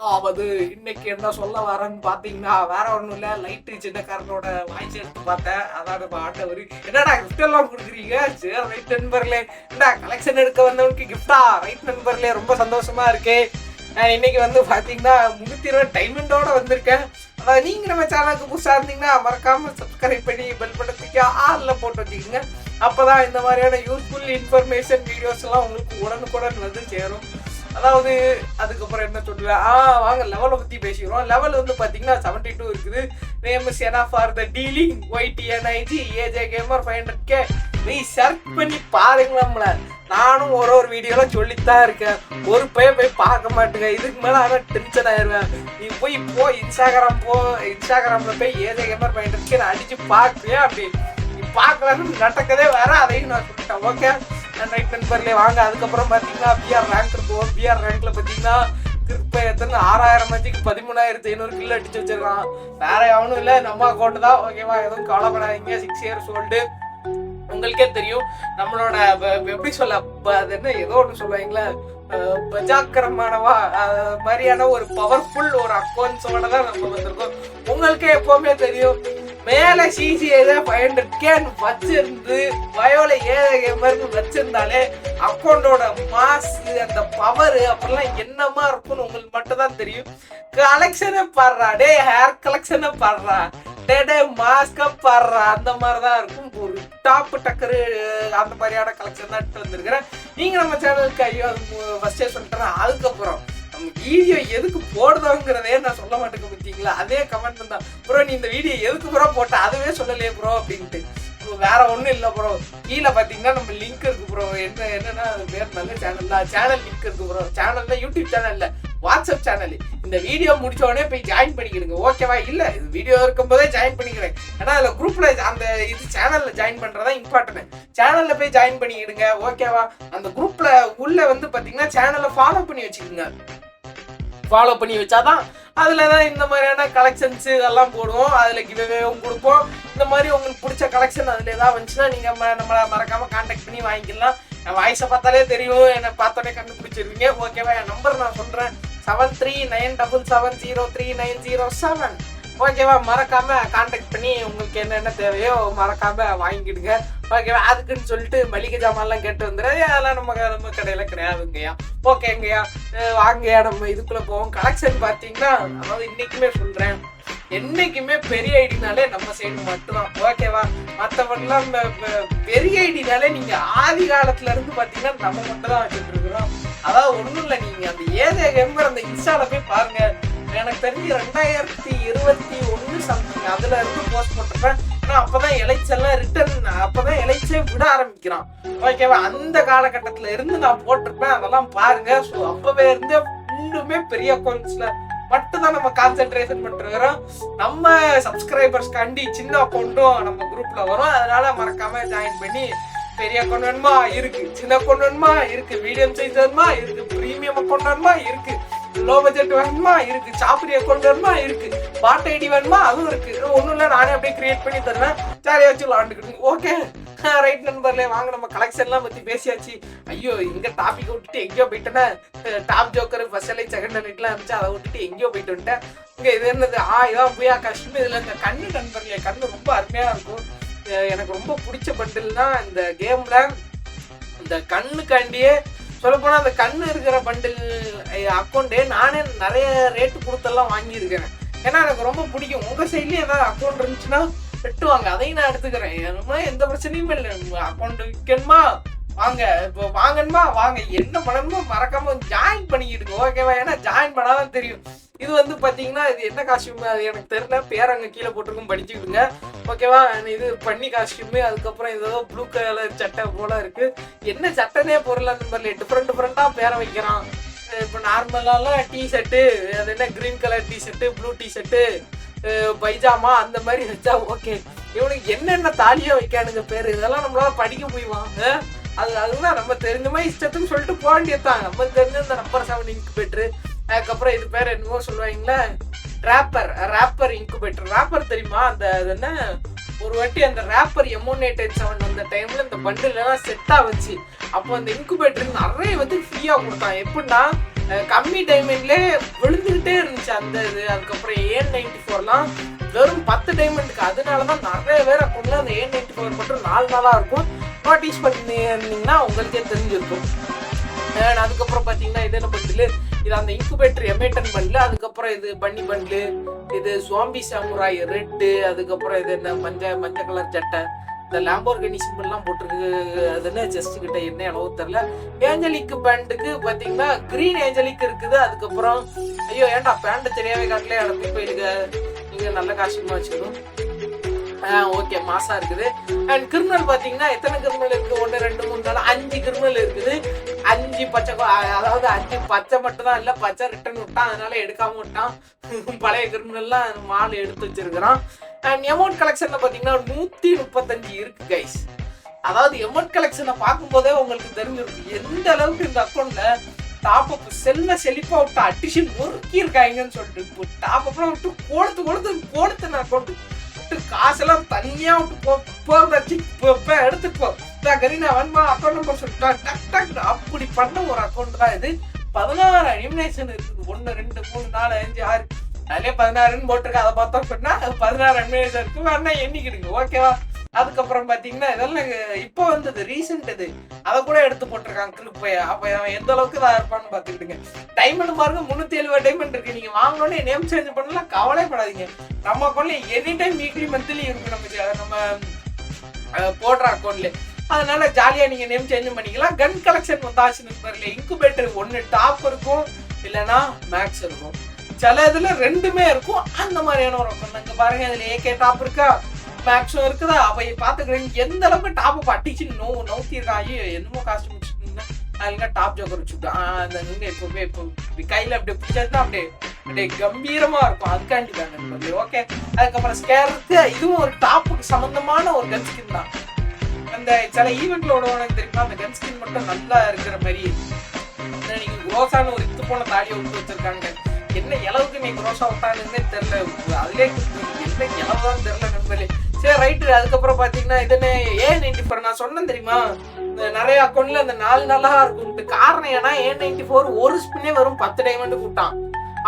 அதாவது இன்னைக்கு என்ன சொல்ல வரேன்னு பாத்தீங்கன்னா வேற ஒண்ணும் இல்ல. லைட்டு சின்னக்காரனோட வாய்ஸ் எடுத்து பார்த்தேன். அதாவது ஆண்டவர் என்னடா கிஃப்ட் எல்லாம் கொடுக்குறீங்க? சரி ரைட் நண்பர்களே, என்ன கலெக்ஷன் எடுக்க வந்தவனுக்கு கிஃப்டா? ரைட் நண்பர்களே, ரொம்ப சந்தோஷமா இருக்கு. நான் இன்னைக்கு வந்து பாத்தீங்கன்னா 320 டைமண்டோட வந்திருக்கேன். அதாவது நீங்க நம்ம சேனலுக்கு புதுசா இருந்தீங்கன்னா மறக்காம சப்ஸ்கிரைப் பண்ணி பெல் பட்டத்துக்கு ஆள்ல போட்டு வச்சுக்கோங்க. அப்பதான் இந்த மாதிரியான யூஸ்ஃபுல் இன்ஃபர்மேஷன் வீடியோஸ் எல்லாம் உங்களுக்கு உடனுக்குடன் வந்து சேரும். அதாவது அதுக்கப்புறம் என்ன சொல்லுவேன், வாங்க லெவலை பற்றி பேசிக்கிறோம். லெவல் வந்து பார்த்தீங்கன்னா 72 இருக்குது. நேம் இஸ் எனா for the dealing YTNIG AJ Gamer 500K. நீ சர்ச் பண்ணி பாருங்க. நம்மள நானும் ஒரு வீடியோலாம் சொல்லித்தான் இருக்கேன். ஒரு பையன் போய் பார்க்க மாட்டேங்க. இதுக்கு மேலே ஆனால் டென்ஷன் ஆயிடுவேன். நீ போய் இன்ஸ்டாகிராமில் போய் AJ Gamer 500K நான் அடித்து பார்க்குவேன். அப்படி நீ பார்க்கலன்னு நடக்கதே வேற. அதையும் நான் சொல்லிட்டேன். ஓகே ரைட் நண்பர்களே, வாங்க. அதுக்கப்புறம் பார்த்தீங்கன்னா பிஆர் ரேங்க் இருக்கும். பிஆர் ரேங்க்ல பார்த்தீங்கன்னா திருப்ப எத்தனை 6000 மஞ்சுக்கு 13500 கிலோ அடிச்சு வச்சிருக்கான். வேற எவனும் இல்லை, நம்ம அக்கௌண்ட் தான். ஓகேவா, எதுவும் கவலைப்படாதீங்க. 6 இயர்ஸ் ஓல்டு. உங்களுக்கே தெரியும் நம்மளோட எப்படி சொல்ல, அது என்ன ஏதோ ஒன்று சொல்லுவாங்களே, பஜாக்கிரமானவா மாதிரியான ஒரு பவர்ஃபுல் ஒரு அக்கௌண்ட்ஸோட தான் நம்ம வந்திருக்கோம். உங்களுக்கே எப்பவுமே தெரியும், மேல CCA 500K வச்சிருந்து பயோல AJ Gamer வச்சிருந்தாலே அக்கௌண்டோட மாஸ், அந்த பவர் அப்படிலாம் என்னமா இருக்கும்னு உங்களுக்கு மட்டும் தான் தெரியும். கலெக்ஷனை பாடுறா டே, ஹேர் கலெக்ஷனை பாடுறா டே, மாஸ்க பாடுறா, அந்த மாதிரிதான் இருக்கும். ஒரு டாப் டக்கரு அந்த மாதிரியான கலெக்ஷன் தான் எடுத்து வந்திருக்கிறேன். நீங்க நம்ம சேனலுக்கு ஐயோ ஃபர்ஸ்டே சொல்லிட்டேன். அதுக்கப்புறம் வீடியோ எதுக்கு போடுதோங்கிறதே நான் சொல்ல மாட்டேங்க. பார்த்தீங்களா, அதே கமெண்ட் தான் ப்ரோ, நீ இந்த வீடியோ எதுக்கு ப்ரோ போட்ட, அதுவே சொல்லலையே ப்ரோ அப்படின்ட்டு. வேற ஒன்றும் இல்லை ப்ரோ. கீழே பார்த்தீங்கன்னா நம்ம லிங்க் இருக்கு ப்ரோ. என்னன்னா அது பேர் நல்ல சேனல் தான். சேனல் லிங்க் இருக்கு ப்ரோ. சேனல்ல யூடியூப் சேனல் இல்லை, வாட்ஸ்அப் சேனல். இந்த வீடியோ முடிச்ச உடனே போய் ஜாயின் பண்ணிக்கிடுங்க. ஓகேவா? இல்லை இது வீடியோ இருக்கும் போதே ஜாயின் பண்ணிக்கிறேன். ஏன்னா அதில் குரூப்ல அந்த இது சேனல்ல ஜாயின் பண்றதா இம்பார்ட்டன்ட். சேனல்ல போய் ஜாயின் பண்ணிக்கிடுங்க. ஓகேவா? அந்த குரூப்ல உள்ள வந்து பார்த்தீங்கன்னா சேனலை ஃபாலோ பண்ணி வச்சுக்கோங்க. ஃபாலோ பண்ணி வச்சாதான் அதில் தான் இந்த மாதிரியான கலெக்ஷன்ஸ் இதெல்லாம் போடுவோம். அதில் கிவ்அவேவும் கொடுப்போம். இந்த மாதிரி உங்களுக்கு பிடிச்ச கலெக்ஷன் அதில் ஏதாவது வந்துச்சுன்னா நீங்கள் நம்மளை மறக்காமல் கான்டாக்ட் பண்ணி வாங்கிக்கலாம். என் வாய்ஸை பார்த்தாலே தெரியும், என்னை பார்த்தோன்னே கண்டுபிடிச்சிருவீங்க. ஓகேவா? என் நம்பர் நான் சொல்கிறேன், 7397773907. ஓகேவா? மறக்காம கான்டாக்ட் பண்ணி உங்களுக்கு என்னென்ன தேவையோ மறக்காம வாங்கிடுங்க. ஓகேவா? அதுக்குன்னு சொல்லிட்டு மளிகை ஜாமான்லாம் கேட்டு வந்துடுறது அதெல்லாம் நம்ம கடையில் கிடையாதுங்கய்யா. ஓகேங்கய்யா, வாங்கய்யா நம்ம இதுக்குள்ள போவோம். கலெக்ஷன் பார்த்தீங்கன்னா, அதாவது இன்னைக்குமே சொல்றேன், என்னைக்குமே பெரிய ஐடினாலே நம்ம சைடு மட்டும்தான். ஓகேவா? மற்றவங்கலாம் பெரிய ஐடினாலே நீங்க ஆதி காலத்துல இருந்து பார்த்தீங்கன்னா நம்ம மட்டும் தான் வச்சுட்டு இருக்கிறோம். அதாவது ஒன்றும் இல்லை, நீங்க அந்த AJ Gamer அந்த இன்ஸ்டால போய் பாருங்க. எனக்கு தெரிஞ்சு 2021 சம்திங் அதுல இருந்து போஸ்ட் போட்டிருப்பேன். ஆனா அப்பதான் எலைச்செல்லாம் ரிட்டர்ன், அப்பதான் எலைச்சே விட ஆரம்பிக்கிறான். ஓகேவா? அந்த காலகட்டத்துல இருந்து நான் போட்டிருப்பேன். அதெல்லாம் பாருங்க. ஸோ அப்பவே இருந்து இன்னுமே பெரிய அக்கௌண்ட்ஸ்ல மட்டும்தான் நம்ம கான்சென்ட்ரேஷன் பண்ணிருக்கிறோம். நம்ம சப்ஸ்கிரைபர்ஸ் கண்டி சின்ன அக்கௌண்ட்டும் நம்ம குரூப்ல வரும். அதனால மறக்காம ஜாயின் பண்ணி, பெரிய அக்கௌண்ட் வேணுமா இருக்கு, சின்ன அக்கௌண்ட் வேணுமா இருக்கு, மீடியம் சைஸ் வேணுமா இருக்கு, பிரீமியம் அக்கௌண்ட் வேணுமா இருக்கு, லோ பட்ஜெட் வேணுமா இருக்கு, சாப்பிரி அக்கௌண்ட் வேணுமா இருக்கு, பாட் ஐடி வேணுமா அதுவும் இருக்கு. ஒன்றும் இல்லை, நானே அப்படியே கிரியேட் பண்ணி தருவேன். ஜாலியாக வச்சு விளாண்டுக்கிட்டு. ஓகே ரைட் நண்பர்களே, வாங்க நம்ம கலெக்ஷன்லாம் பற்றி பேசியாச்சு. ஐயோ இங்கே டாபிக் விட்டுட்டு எங்கேயோ போயிட்டேன்னா, top joker first light second லைட்லாம் இருந்துச்சு, அதை விட்டுட்டு எங்கேயோ போயிட்டு வந்துட்டேன். இங்கே இது என்னது, இதான் போயா கஷ்டம். இதில் இந்த கண்ணு நண்பர்களே, கண்ணு ரொம்ப அருமையாக இருக்கும். எனக்கு ரொம்ப பிடிச்ச பண்டில் தான் இந்த கேம்ல. இந்த கண்ணுக்காண்டியே சொல்லப்போனால் அந்த கண்ணு இருக்கிற பண்டில் அக்கௌண்ட்டே நானே நிறைய ரேட்டு கொடுத்தெல்லாம் வாங்கியிருக்கிறேன். ஏன்னா எனக்கு ரொம்ப பிடிக்கும். உங்கள் சைட்லேயும் ஏதாவது அக்கௌண்ட் இருந்துச்சுன்னா வெட்டுவாங்க, அதையும் நான் எடுத்துக்கிறேன். எந்த பிரச்சனையும் இல்லை. அக்கௌண்ட் விற்கணுமா வாங்க, இப்போ வாங்கணுமா வாங்க, என்ன பண்ணணுமோ மறக்காம ஜாயின் பண்ணிக்கிடுங்க. ஓகேவா? ஏன்னா ஜாயின் பண்ணாதான் தெரியும். இது வந்து பார்த்தீங்கன்னா இது என்ன காஸ்டியூம் அது எனக்கு தெரியல, பேர் அங்கே கீழே போட்டிருக்கும், படிச்சுக்கிடுங்க. ஓகேவா? இது பண்ணி காஸ்டியூமு. அதுக்கப்புறம் ஏதோ ப்ளூ கலர் சட்டை போல இருக்கு. என்ன சட்டைனே பொருள் அந்த மாதிரி டிஃப்ரெண்ட்டாக பேரை வைக்கிறான். இப்போ நார்மலாலாம் டிஷர்ட்டு, அது என்ன green colour t-shirt, blue t-shirt, pyjama அந்த மாதிரி வச்சா ஓகே. இவனுக்கு என்னென்ன தாலியோ வைக்கானுங்க பேர், இதெல்லாம் நம்மளால படிக்க முடியுமா? அதுதான் நம்ம தெரிஞ்ச மாதிரி இஷ்டத்துன்னு சொல்லிட்டு போக வேண்டியதுதான். நம்ம தெரிஞ்ச இந்த நம்பர் 7 இன்குபேட்டரு. அதுக்கப்புறம் இது பேர் என்னவோ சொல்லுவாங்களே, ரேப்பர் இன்குபேட்டர். ரேப்பர் தெரியுமா? அந்த என்ன ஒரு வாட்டி அந்த ரேப்பர் M187 வந்த டைம்ல இந்த பண்டில் எல்லாம் செட்டா வச்சு அப்போ அந்த இன்குபேட்டர் நிறைய வந்து ஃப்ரீயா கொடுத்தான். எப்படின்னா கம்மி டைமிங்லேயே விழுந்துக்கிட்டே அந்த இது. அதுக்கப்புறம் AN94லாம் வெறும் 10 டைமண்டுக்கு. அதனாலதான் நிறைய பேர் அக்கௌண்ட்ல அந்த AN94 மட்டும் 4 நாளா இருக்கும். நோட்டீஸ் பண்ணிருந்தீங்கன்னா உங்களுக்கே தெரிஞ்சிருக்கும். அதுக்கப்புறம் பாத்தீங்கன்னா இது என்ன பண்டில், இது அந்த இன்குபேட்டர் M8 பண்டில். அதுக்கப்புறம் இது பன்னி பண்டில், இது ஜாம்பி சாமுராய் ரெட்டு. அதுக்கப்புறம் இது என்ன மஞ்சள் கலர் சட்டை, இந்த லாம்போர்கினி சிம்பிள்லாம் போட்டிருக்கு. அதுன்னு செஸ்ட் கிட்ட என்ன அளவு தெரியல. ஏஞ்சலிக் பேண்டுக்கு பாத்தீங்கன்னா கிரீன் ஏஞ்சலிக் இருக்குது. அதுக்கப்புறம் ஐயோ ஏன்டா பேண்ட் தெரியாவே காட்டல இடத்துக்கு போயிடுங்க, நீங்க நல்ல காஸ்டியூமா வச்சுக்கணும். ஓகே மாசா இருக்குது. அண்ட் கிரிமினல் பாத்தீங்கன்னா எத்தனை கிரிமினல் இருக்கு, 1 2 3 4 5 கிரிமினல் இருக்குது. 5 பச்சை, அதாவது 5 பச்சை மட்டும் தான் இல்ல, பச்சை ரிட்டர்ன் விட்டான், அதனால எடுக்காம விட்டான். பழைய கிரிமினல்லாம் மால் எடுத்து வச்சிருக்கிறான். அண்ட் எமௌண்ட் கலெக்ஷன்ல பாத்தீங்கன்னா 135 இருக்கு கைஸ். அதாவது எமௌண்ட் கலெக்ஷனை பார்க்கும் போதே உங்களுக்கு தெரிஞ்சிருக்கு எந்த அளவுக்கு இந்த அக்கௌண்ட்ல டாப் அப் செழிப்பா விட்டு அடிஷன் முறுக்கி இருக்காங்கன்னு சொல்லிட்டு. டாப் அப்லாம் விட்டு கொடுத்து அக்கௌண்ட் காசெல்லாம் தனியா விட்டு எடுத்துட்டு போ கரீனா வேணுமா அக்கௌண்ட் நம்பர் சொல்லிட்டா டக் டக் அப்படி பண்ண ஒரு அக்கௌண்ட் தான் இது. 16 எலிமினேஷன் இருக்குது. 1 2 3 4 5 6 அதுலயே 16 போட்டிருக்கு. அதை பார்த்தோம் சொன்னா 16 எலிமினேஷன் இருக்கு. வேணா எண்ணிக்கிடுங்க ஓகேவா. அதுக்கப்புறம் பாத்தீங்கன்னா இதெல்லாம் இப்போ வந்தது ரீசெண்ட் இது, அதை கூட எடுத்து போட்டிருக்காங்க கிளிப். அப்ப எந்த அளவுக்கு தான் இருப்பான்னு பாத்துக்கிட்டுங்க. டைமண்ட் பாருங்க 370 டைமண்ட் இருக்கு. நீங்க வாங்கினோடனே நேம் சேஞ்ச் பண்ணலாம், கவலைப்படாதீங்க. நம்ம அக்கௌண்ட்ல எனி டைம் வீக்லி மந்த்லி இருக்கு நம்ம போடுற அக்கௌண்ட்ல. அதனால ஜாலியா நீங்க நேம் சேஞ்ச் பண்ணிக்கலாம். கன் கலெக்ஷன் வந்தாச்சுன்னு பாருங்க. இன்குபேட்டர் 1 டாப் இருக்கும், இல்லைன்னா மேக்ஸ் இருக்கும். சில இதுல 2மே இருக்கும். அந்த மாதிரியான ஒரு அக்கௌண்ட் இங்க பாருங்க. இதுல AK டாப் இருக்கா, மேக்ஸும் இருக்குதா. அப்ப பாத்துக்கிறீங்க எந்த அளவுக்கு டாப் அப் அடிச்சு நோக்கிருக்காங்க. என்னமோ காஸ்ட் முடிச்சுட்டு அதுங்க டாப் ஜோக்கர் வச்சுட்டான். அந்த நீங்க எப்பவுமே இப்போ கையில அப்படியே பிடிச்சதுன்னா அப்படியே கம்பீரமா இருக்கும். அதுக்காண்டி தாங்க ஓகே. அதுக்கப்புறம் ஸ்கேருக்கு இதுவும் ஒரு டாப்புக்கு சம்பந்தமான ஒரு கன் ஸ்கின் தான். அந்த சில ஈவெண்ட்ல உடனே தெரியுமா, அந்த கன் ஸ்கின் மட்டும் நல்லா இருக்கிற மாதிரி. நீங்க ரோசான்னு ஒரு இத்து போன தாலியை விட்டு வச்சிருக்காங்க. என்ன அளவுக்கு நீங்க ரோசா விட்டானுன்னே தெரியல. அதுலேயே என்ன இளவுதான் தெரியல நண்பர்களே. சரி ரைட்டு. அதுக்கப்புறம் பாத்தீங்கன்னா இதுன்னு AN94 நான் சொன்னேன் தெரியுமா, நிறைய அக்கௌண்ட்ல அந்த 4 நாளா இருக்கும்ட்டு. காரணம் ஏன்னா AN94 ஒரு ஸ்பின்னே வரும் 10 டைமண்ட் கூட்டான்.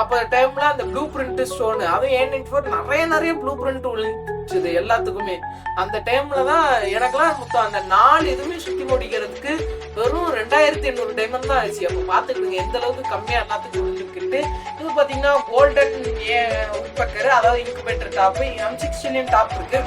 அப்போ டைம்ல அந்த ப்ளூ பிரிண்ட் ஸ்டோனு, அதுவும் AN94 நிறைய ப்ளூ பிரிண்ட் விழுந்துச்சு எல்லாத்துக்குமே. அந்த டைம்ல தான் எனக்கெல்லாம் மொத்தம் அந்த 4 இதுவுமே சுத்தி முடிக்கிறதுக்கு வெறும் 2800 டைமண்ட் தான் ஆச்சு. அப்போ பாத்துக்கிடுங்க எந்த அளவுக்கு கம்மியா எல்லாத்துக்கும் விழுந்துக்கிட்டு. இது பாத்தீங்கன்னா கோல்டன் உட்பக்கரு, அதாவது இன்குபேட்டர் டாப். M16 டாப் இருக்கு.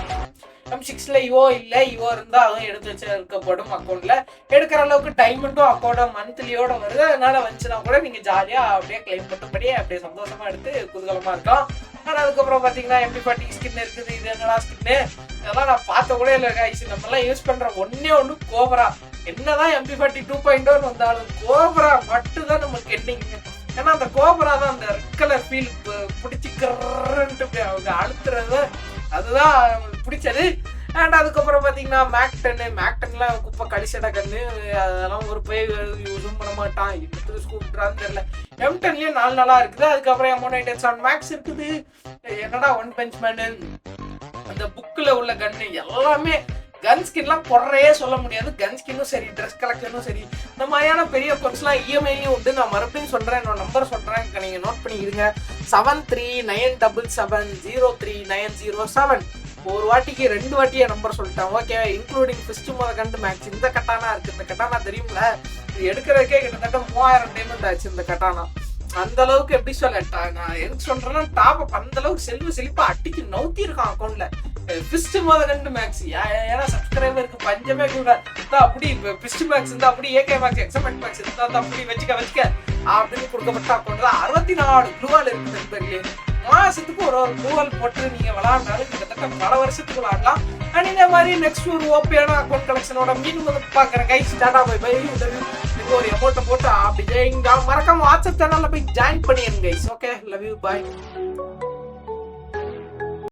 M6ல இவோ இல்ல, இவோ இருந்தா அதுவும் எடுத்து வச்சு இருக்கப்படும். அக்கௌண்ட்ல எடுக்கிற அளவுக்கு டைமண்டும் அக்கௌண்ட மந்த்லியோட வருது. அதனால வந்துச்சுன்னா கூட நீங்க ஜாலியா அப்படியே கிளைம் பண்ணபடியே அப்படியே சந்தோஷமா எடுத்து குதூகலமா இருக்கலாம். ஆனா அதுக்கப்புறம் பாத்தீங்கன்னா MP40 ஸ்கின் இருக்குது. இது என்னடா ஸ்கின்னு, இதெல்லாம் நான் பார்த்த கூட இல்லை கைஸ். நம்ம எல்லாம் யூஸ் பண்ற ஒண்ணு கோபரா. என்னதான் MP40 2.0 வந்தாலும் கோபரா மட்டும் தான் நமக்கு என்னைங்க. ஏன்னா அந்த கோபரா தான் அந்த ரெட் கலர் ஃபீல் பிடிச்சிக்கிறன்ட்டு அவங்க அழுத்துறது, அதுதான் பிடிச்சது. அண்ட் அதுக்கப்புறம் பாத்தீங்கன்னா மேக்10 குப்பை கடிசட கண்ணு, அதெல்லாம் ஒரு போய் யூஸும் பண்ண மாட்டான். இப்படி கூப்பிட்டுறான்னு தெரியல. M10லயே 4 நாளா இருக்குது. அதுக்கப்புறம் M187 மேக்ஸ் இருக்குது. என்னடா ஒன் பஞ்ச் மேன், அந்த புக்ல உள்ள கன்னு எல்லாமே கன் ஸ்கின்லாம் குறையே சொல்ல முடியாது. கன் ஸ்கின்னும் சரி, ட்ரெஸ் கலெக்ஷனும் சரி, இந்த மாதிரியான பெரிய அக்கௌண்ட்ஸ்லாம் EMIலையும் உண்டு. நான் மறுபடியும் சொல்றேன், என்னோட நம்பர் சொல்றேன், நீங்க நோட் பண்ணிடுங்க. 7397703907. ஒரு வாட்டிக்கு 2 வாட்டியே நம்பர் சொல்லிட்டேன் ஓகே. இன்க்ளூடிங் ஃபிஸ்ட் கண்டு மேக்ஸ். இந்த கட்டானா இருக்கு, இந்த கட்டானா தெரியும்ல, இது எடுக்கிறதுக்கே கிட்டத்தட்ட 3000 டைமண்ட் ஆச்சு இந்த கட்டானா. அந்த அளவுக்கு எப்படி சொல்ல, நான் எதுக்கு சொல்றேன்னா டாப் அப் அந்த அளவுக்கு செழிப்பா அட்டிக்கு நவுத்தி இருக்கான் அக்கௌண்ட்ல. ஃபிஸ்ட் கண்டு மேக்ஸ், ஏன்னா சப்ஸ்கிரைபருக்கு பஞ்சமே கூட அப்படி ஃபிஸ்ட் மேக்ஸ் இருந்தா அப்படி, AK மேக்ஸ், எக்ஸமெண்ட் மேக்ஸ் இருந்தா அப்படி வச்சுக்க அப்படின்னு கொடுக்கப்பட்ட அக்கௌண்ட் தான். 64 ப்ளூவால் இருக்கு நண்பர்களே. மாசத்துக்கு ஒரு ப்ளூவால் போட்டு நீங்க விளாண்டாலும் கிட்டத்தட்ட பல வருஷத்துக்கு விளாடலாம். அண்ட் இந்த மாதிரி நெக்ஸ்ட் ஒரு ஓபியான அக்கௌண்ட் கலெக்ஷனோட மீண்டும் வந்து பாக்குறேன் கைஸ். Tata bye by. ஒரு அமௌண்ட்டை போட்டு அப்படி மறக்காம வாட்ஸ்அப் சேனல்ல போய் ஜாயின் பண்ணிடுங்க guys. Okay, love you, bye.